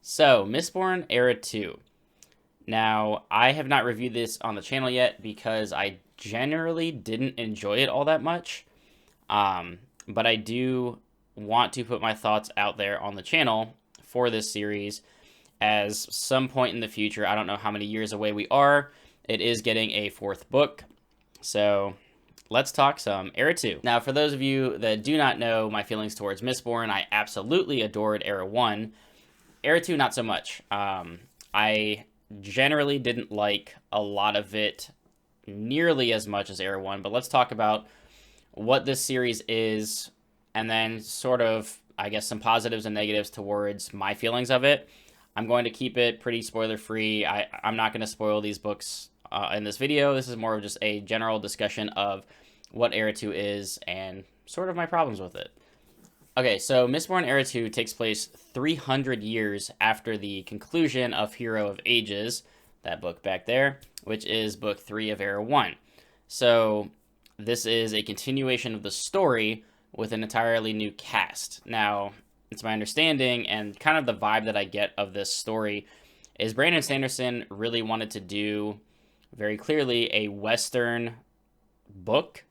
So, Mistborn Era 2. Now, I have not reviewed this on the channel yet because I generally didn't enjoy it all that much. But I do want to put my thoughts out there on the channel for this series as some point in the future, I don't know how many years away we are, it is getting a fourth book. So, let's talk some Era 2. Now, for those of you that do not know my feelings towards Mistborn, I absolutely adored Era 1. Era 2, not so much. I generally didn't like a lot of it nearly as much as Era 1, but let's talk about what this series is and then sort of, I guess, some positives and negatives towards my feelings of it. I'm going to keep it pretty spoiler free. I'm not going to spoil these books in this video. This is more of just a general discussion of what Era 2 is and sort of my problems with it. Okay, so Mistborn Era 2 takes place 300 years after the conclusion of Hero of Ages, that book back there, which is book 3 of Era 1. So this is a continuation of the story with an entirely new cast. Now, it's my understanding and kind of the vibe that I get of this story is Brandon Sanderson really wanted to do very clearly a Western book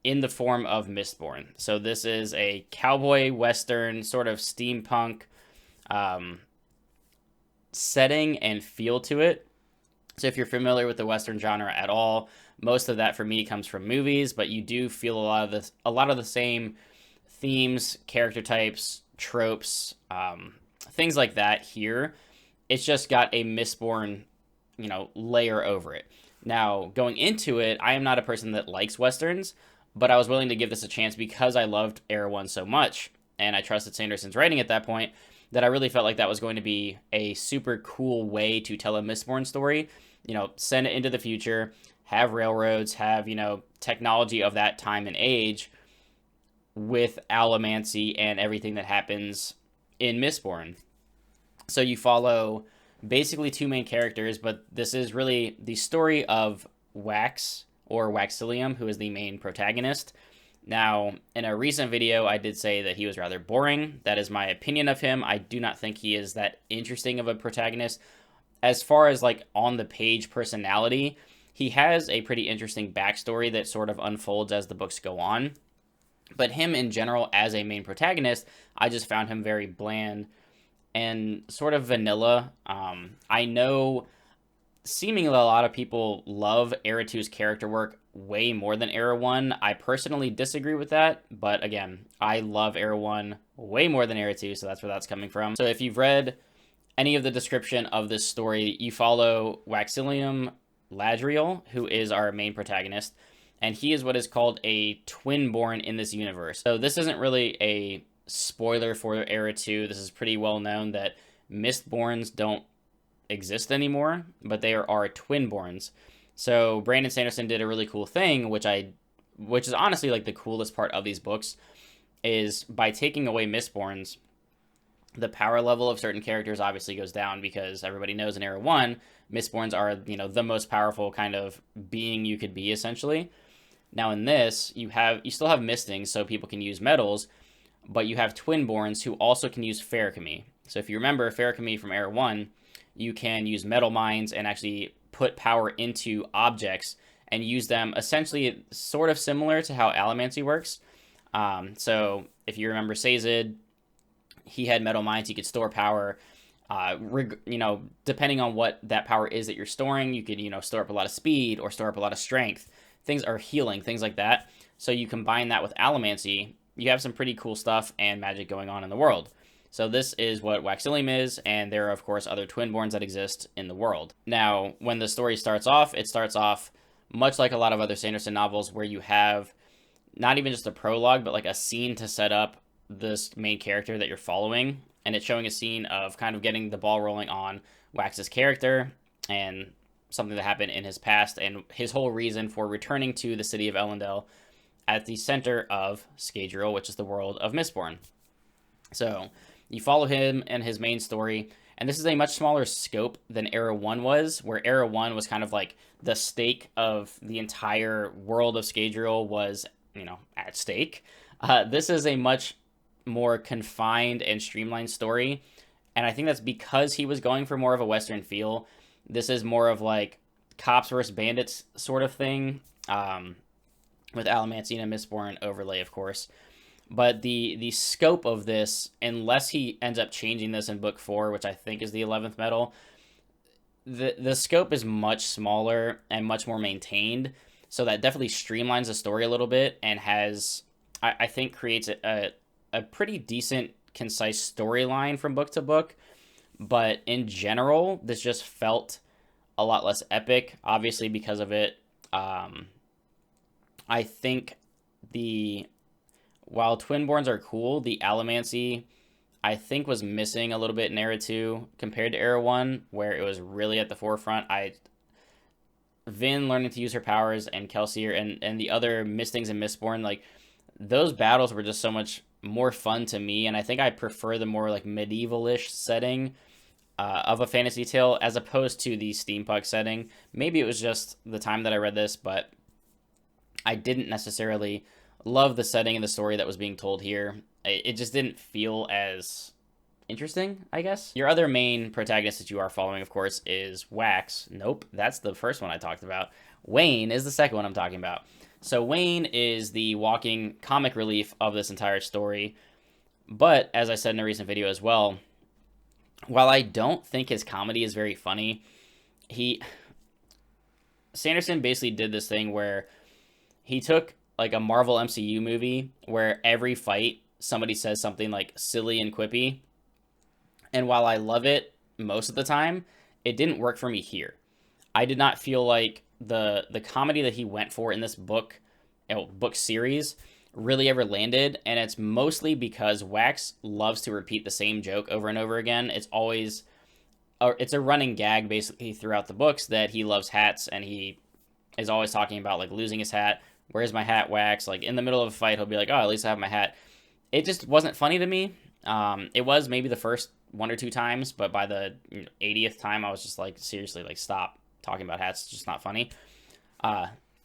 in the form of Mistborn. So this is a cowboy Western sort of steampunk setting and feel to it. So if you're familiar with the Western genre at all, most of that for me comes from movies, but you do feel a lot of the same themes, character types, tropes, things like that here. It's just got a Mistborn, layer over it. Now, going into it, I am not a person that likes Westerns, but I was willing to give this a chance because I loved Era 1 so much, and I trusted Sanderson's writing at that point, that I really felt like that was going to be a super cool way to tell a Mistborn story. Send it into the future, have railroads, have, technology of that time and age with allomancy and everything that happens in Mistborn. So you follow basically two main characters, but this is really the story of Wax, or Waxilium, who is the main protagonist. Now, in a recent video, I did say that he was rather boring. That is my opinion of him. I do not think he is that interesting of a protagonist. As far as like on the page personality, he has a pretty interesting backstory that sort of unfolds as the books go on. But him in general as a main protagonist, I just found him very bland and sort of vanilla. I know seemingly a lot of people love Era 2's character work way more than Era 1. I personally disagree with that, but again, I love Era 1 way more than Era 2, so that's where that's coming from. So if you've read any of the description of this story, you follow Waxilium Ladriel, who is our main protagonist, and he is what is called a twin-born in this universe. So this isn't really a spoiler for Era 2. This is pretty well known that Mistborns don't exist anymore, but they are twin-borns. So Brandon Sanderson did a really cool thing, which is honestly like the coolest part of these books, is by taking away Mistborns, the power level of certain characters obviously goes down because everybody knows in Era 1, Mistborns are, the most powerful kind of being you could be, essentially. Now in this, you still have mistings, so people can use metals, but you have twinborns who also can use ferrochemy. So if you remember ferrochemy from Era 1, you can use metal mines and actually put power into objects and use them essentially sort of similar to how allomancy works. So if you remember Sazed, he had metal mines, he could store power. Depending on what that power is that you're storing, you could, store up a lot of speed or store up a lot of strength. Things are healing, things like that. So you combine that with allomancy, you have some pretty cool stuff and magic going on in the world. So this is what Waxilium is, and there are, of course, other twinborns that exist in the world. Now, when the story starts off, it starts off much like a lot of other Sanderson novels where you have not even just a prologue, but like a scene to set up this main character that you're following, and it's showing a scene of kind of getting the ball rolling on Wax's character and something that happened in his past and his whole reason for returning to the city of Elendel at the center of Scadrial, which is the world of Mistborn. So you follow him and his main story, and this is a much smaller scope than Era 1 was, where Era 1 was kind of like the stake of the entire world of Scadrial was, at stake. This is a much more confined and streamlined story, And I think that's because he was going for more of a Western feel. This is more of like cops versus bandits sort of thing, with Alamancine and Mistborn overlay, of course. But the scope of this, unless he ends up changing this in book 4, which I think is the 11th medal, the scope is much smaller and much more maintained. So that definitely streamlines the story a little bit and has, I think, creates a pretty decent, concise storyline from book to book. But in general, this just felt a lot less epic, obviously, because of it. I think the while Twinborns are cool, the Allomancy I think was missing a little bit in Era 2 compared to Era 1, where it was really at the forefront. Vin learning to use her powers and Kelsier and the other Mistings and Mistborn, like those battles were just so much more fun to me, and I think I prefer the more like medieval-ish setting of a fantasy tale as opposed to the steampunk setting. Maybe it was just the time that I read this, but I didn't necessarily love the setting and the story that was being told here. It just didn't feel as interesting, I guess. Your other main protagonist that you are following, of course, is Wax. Nope, that's the first one I talked about. Wayne is the second one I'm talking about. So Wayne is the walking comic relief of this entire story. But, as I said in a recent video as well, while I don't think his comedy is very funny, Sanderson basically did this thing where he took like a Marvel MCU movie where every fight somebody says something like silly and quippy. And while I love it most of the time, it didn't work for me here. I did not feel like the comedy that he went for in this book series really ever landed, and it's mostly because Wax loves to repeat the same joke over and over again. It's a running gag basically throughout the books that he loves hats, and he is always talking about like losing his hat. Where's my hat, Wax? Like in the middle of a fight, he'll be like, "Oh, at least I have my hat." It just wasn't funny to me. It was maybe the first 1 or 2 times, but by the 80th time, I was just like, seriously, like stop talking about hats. It's just not funny.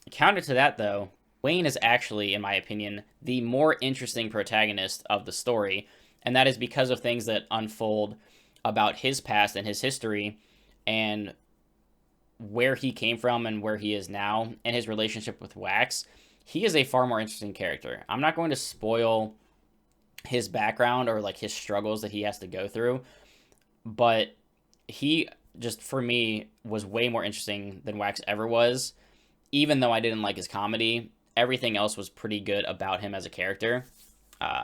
Counter to that, though, Wayne is actually, in my opinion, the more interesting protagonist of the story, and that is because of things that unfold about his past and his history, and where he came from and where he is now, and his relationship with Wax. He is a far more interesting character. I'm not going to spoil his background or like his struggles that he has to go through, but he just, for me, was way more interesting than Wax ever was. Even though I didn't like his comedy, everything else was pretty good about him as a character.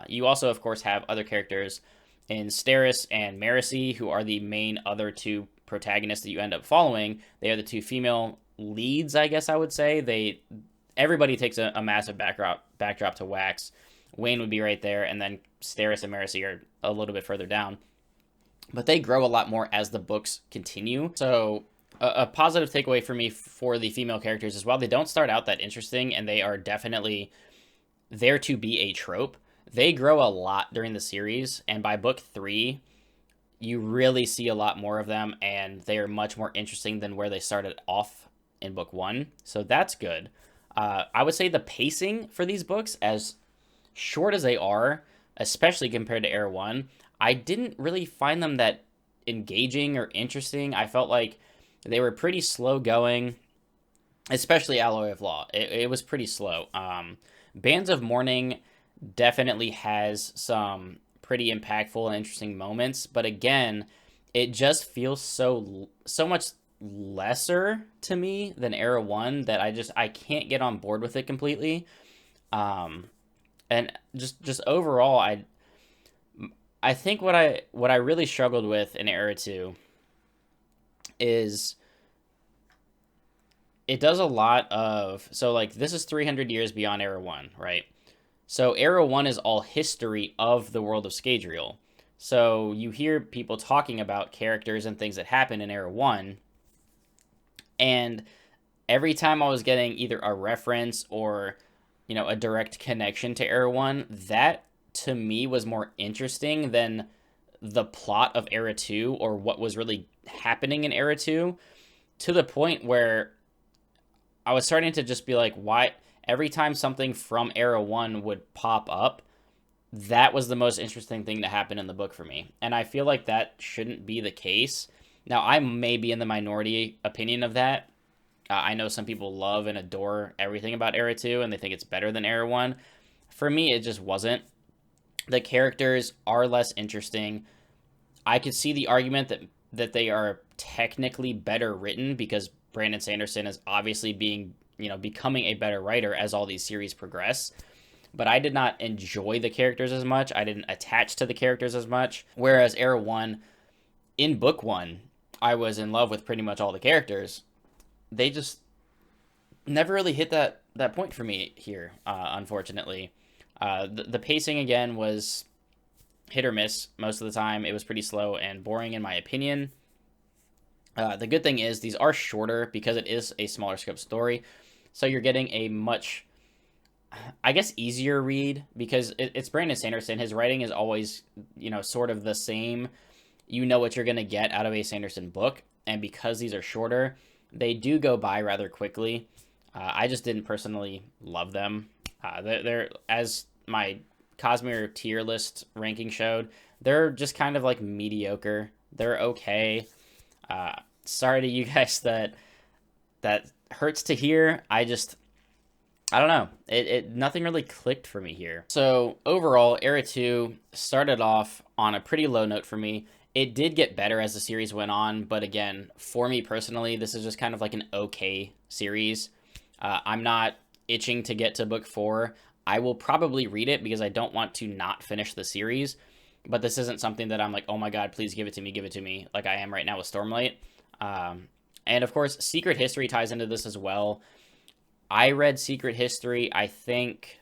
You also, of course, have other characters in Steris and Marasi, who are the main other 2 protagonists that you end up following. They are the 2 female leads, I guess I would say. Everybody takes a massive backdrop to Wax. Wayne would be right there, and then Steris and Marasi are a little bit further down. But they grow a lot more as the books continue. So a positive takeaway for me for the female characters is, while they don't start out that interesting, and they are definitely there to be a trope, they grow a lot during the series, and by book 3, you really see a lot more of them, and they are much more interesting than where they started off in book 1. So that's good. I would say the pacing for these books, as short as they are, especially compared to Era 1, I didn't really find them that engaging or interesting. I felt like they were pretty slow going, especially Alloy of Law. It was pretty slow. Bands of Mourning definitely has some pretty impactful and interesting moments, but again, it just feels so much lesser to me than Era 1 that I can't get on board with it completely. And just overall, I think what I really struggled with in Era 2 is it does a lot of, so like this is 300 years beyond Era 1, right? So Era 1 is all history of the world of Scadrial. So you hear people talking about characters and things that happen in Era 1, and every time I was getting either a reference or, a direct connection to Era 1, that to me was more interesting than the plot of Era 2 or what was really happening in Era 2, to the point where I was starting to just be like, why every time something from Era 1 would pop up, that was the most interesting thing to happen in the book for me. And I feel like that shouldn't be the case. Now, I may be in the minority opinion of that. I know some people love and adore everything about Era 2, and they think it's better than Era 1. For me, it just wasn't. The characters are less interesting. I could see the argument that they are technically better written because Brandon Sanderson is obviously becoming a better writer as all these series progress. But I did not enjoy the characters as much. I didn't attach to the characters as much. Whereas Era 1, in book 1, I was in love with pretty much all the characters. They just never really hit that point for me here, unfortunately. The pacing, again, was hit or miss most of the time. It was pretty slow and boring, in my opinion. The good thing is these are shorter because it is a smaller scope story. So you're getting a much, I guess, easier read because it's Brandon Sanderson. His writing is always, sort of the same. You know what you're going to get out of a Sanderson book. And because these are shorter, they do go by rather quickly. I just didn't personally love them. They're, as my Cosmere tier list ranking showed, they're just kind of like mediocre. They're okay. Sorry to you guys that hurts to hear. I don't know. It nothing really clicked for me here. So overall, Era 2 started off on a pretty low note for me. It did get better as the series went on, but again, for me personally, this is just kind of like an okay series. I'm not itching to get to book 4. I will probably read it because I don't want to not finish the series, but this isn't something that I'm like, oh my god, please give it to me, like I am right now with Stormlight. And of course, Secret History ties into this as well. I read Secret History, I think,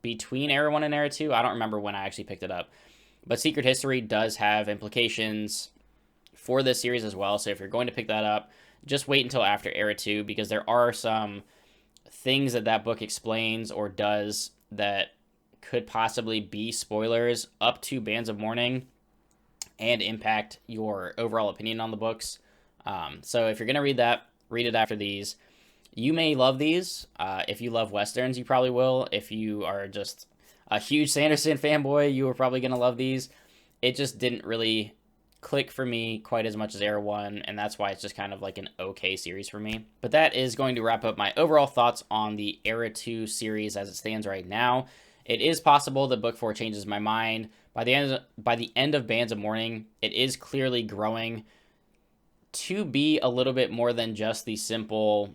between Era 1 and Era 2. I don't remember when I actually picked it up. But Secret History does have implications for this series as well. So if you're going to pick that up, just wait until after Era 2 because there are some things that book explains or does that could possibly be spoilers up to Bands of Mourning and impact your overall opinion on the books. So if you're going to read that, read it after these. You may love these. If you love Westerns, you probably will. If you are just a huge Sanderson fanboy, you are probably going to love these. It just didn't really click for me quite as much as Era 1, and that's why it's just kind of like an okay series for me. But that is going to wrap up my overall thoughts on the Era 2 series as it stands right now. It is possible that Book 4 changes my mind. By the end of Bands of Mourning, it is clearly growing to be a little bit more than just the simple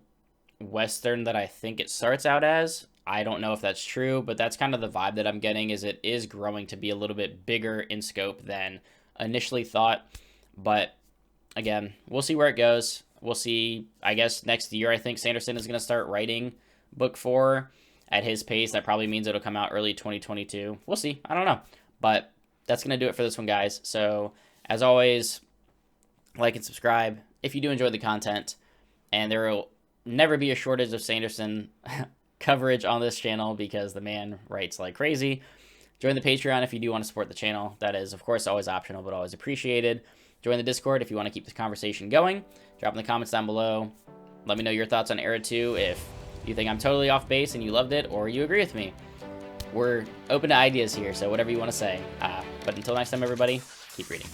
Western that I think it starts out as. I don't know if that's true, but that's kind of the vibe that I'm getting, is it is growing to be a little bit bigger in scope than initially thought. But again, we'll see where it goes. We'll see, I guess, next year. I think Sanderson is going to start writing book 4 at his pace. That probably means it'll come out early 2022. We'll see. I don't know. But that's going to do it for this one, guys. So as always, like and subscribe if you do enjoy the content. And there will never be a shortage of Sanderson coverage on this channel because the man writes like crazy. Join the Patreon if you do want to support the channel. That is, of course, always optional, but always appreciated. Join the Discord if you want to keep this conversation going. Drop in the comments down below. Let me know your thoughts on Era 2, if you think I'm totally off base and you loved it, or you agree with me. We're open to ideas here, so whatever you want to say. But until next time, everybody, keep reading.